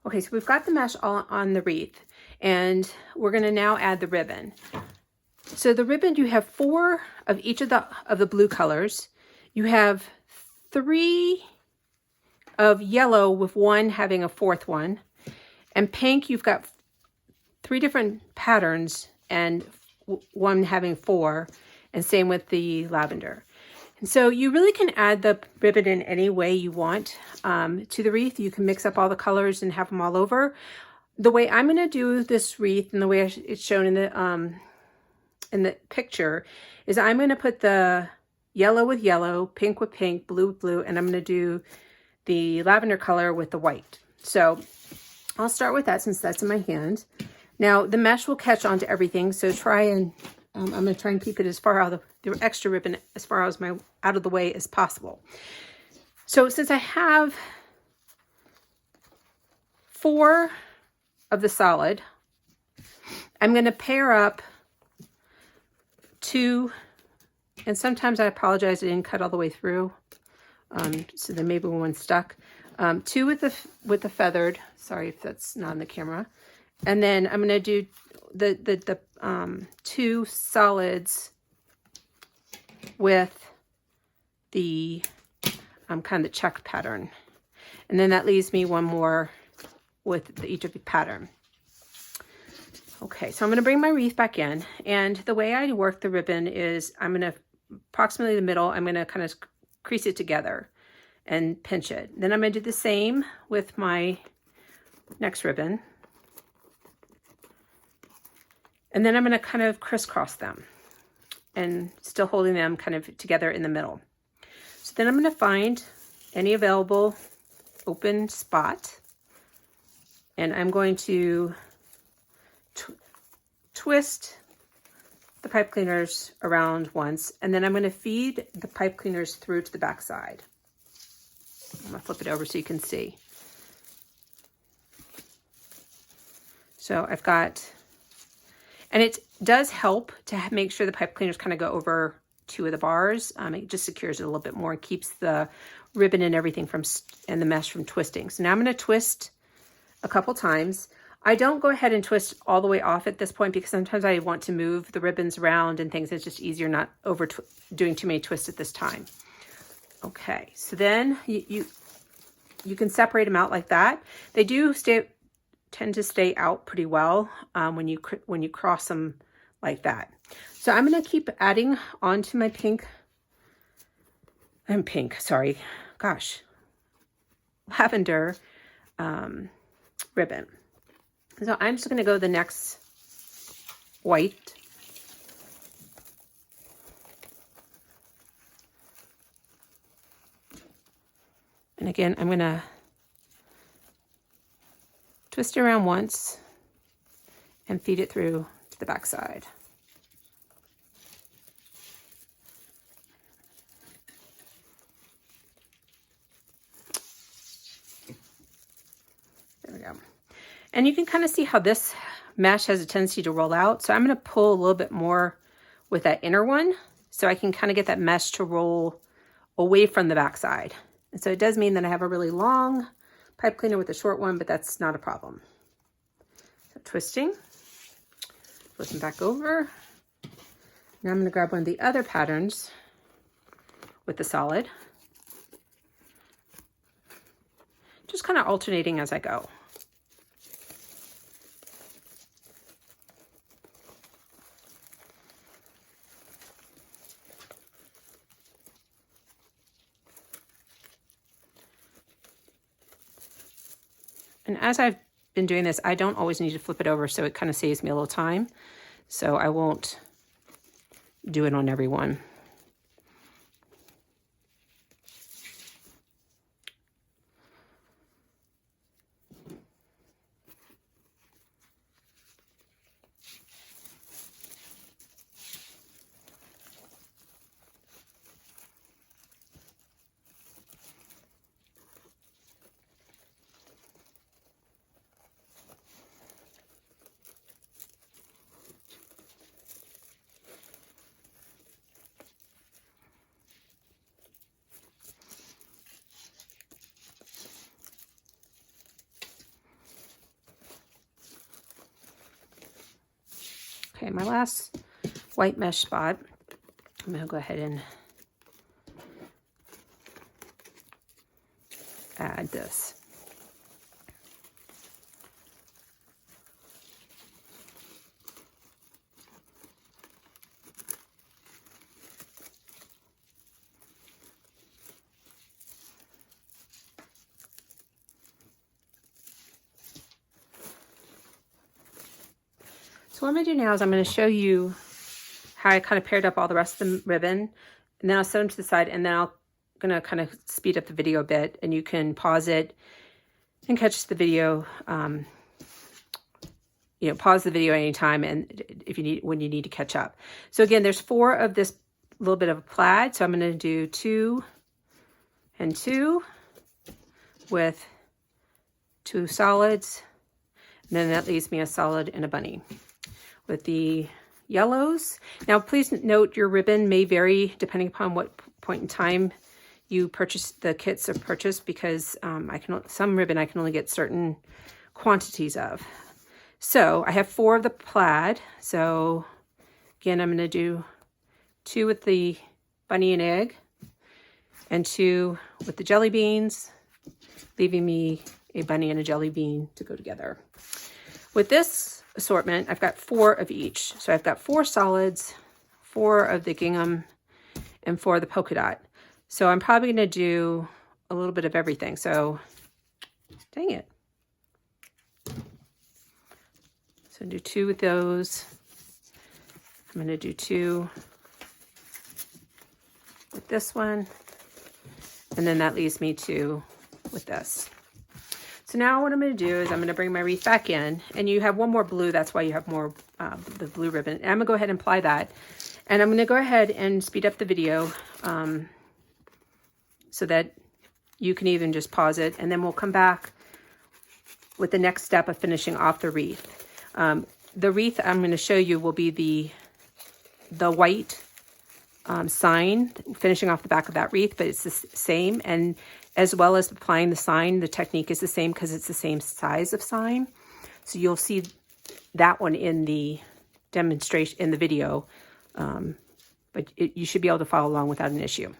Okay, so we've got the mesh all on the wreath, and we're going to now add the ribbon. So the ribbon, you have 4 of each of the blue colors. You have 3 of yellow with 1 having a 4th one. And pink, you've got 3 different patterns and 1 having 4. And same with the lavender. And so you really can add the ribbon in any way you want to the wreath. You can mix up all the colors and have them all over. The way I'm going to do this wreath and the way it's shown in the picture is I'm going to put the yellow with yellow, pink with pink, blue with blue, and I'm going to do the lavender color with the white. So I'll start with that since that's in my hand. Now the mesh will catch onto everything, so try and I'm going to try and keep it as far out of the extra ribbon as far as out of the way as possible. So since I have 4 of the solid, I'm going to pair up 2, and sometimes I apologize, I didn't cut all the way through, so then maybe one's stuck. 2 with the feathered. Sorry if that's not on the camera. And then I'm going to do the 2 solids with the kind of the check pattern, and then that leaves me 1 more with each of the pattern. Okay, so I'm going to bring my wreath back in, and the way I work the ribbon is I'm going to approximately the middle, I'm going to kind of crease it together and pinch it. Then I'm going to do the same with my next ribbon. And then I'm going to kind of crisscross them and still holding them kind of together in the middle. So then I'm going to find any available open spot, and I'm going to twist the pipe cleaners around once, and then I'm going to feed the pipe cleaners through to the back side. I'm going to flip it over so you can see. So I've got, and it does help to make sure the pipe cleaners kind of go over 2 of the bars. It just secures it a little bit more and keeps the ribbon and everything and the mesh from twisting. So now I'm going to twist a couple times. I don't go ahead and twist all the way off at this point because sometimes I want to move the ribbons around and things. It's just easier not doing too many twists at this time. Okay, so then you can separate them out like that. They do tend to stay out pretty well when you cross them like that. So I'm going to keep adding onto my lavender ribbon. So I'm just going to go the next white. And again, I'm going to twist it around once and feed it through to the back side. There we go. And you can kind of see how this mesh has a tendency to roll out. So I'm going to pull a little bit more with that inner one so I can kind of get that mesh to roll away from the back side. And so it does mean that I have a really long pipe cleaner with a short one, but that's not a problem. So twisting, flipping back over. Now I'm going to grab one of the other patterns with the solid. Just kind of alternating as I go. And as I've been doing this, I don't always need to flip it over, so it kind of saves me a little time. So I won't do it on every one. Okay, my last white mesh spot, I'm going to go ahead and add this. So what I'm going to do now is I'm going to show you how I kind of paired up all the rest of the ribbon, and then I'll set them to the side, and then I'm going to kind of speed up the video a bit, and you can pause it and catch the video, you know, pause the video anytime, and if you need, when you need to catch up. So again, there's 4 of this little bit of plaid, so I'm going to do 2 and 2 with 2 solids, and then that leaves me a solid and a bunny. With the yellows. Now, please note your ribbon may vary depending upon what point in time you purchase the kits are purchased, because some ribbon I can only get certain quantities of. So I have 4 of the plaid. So again, I'm going to do 2 with the bunny and egg and 2 with the jelly beans, leaving me a bunny and a jelly bean to go together. With this assortment, I've got 4 of each. So I've got 4 solids, 4 of the gingham, and 4 of the polka dot. So I'm probably going to do a little bit of everything. So, dang it. So do 2 with those. I'm going to do 2 with this one. And then that leaves me 2 with this. So now what I'm going to do is I'm going to bring my wreath back in, and you have 1 more blue. That's why you have more the blue ribbon. And I'm going to go ahead and apply that. And I'm going to go ahead and speed up the video so that you can even just pause it. And then we'll come back with the next step of finishing off the wreath. The wreath I'm going to show you will be the white sign, finishing off the back of that wreath, but it's the same. And as well as applying the sign, the technique is the same because it's the same size of sign. So you'll see that one in the demonstration, in the video, but you should be able to follow along without an issue.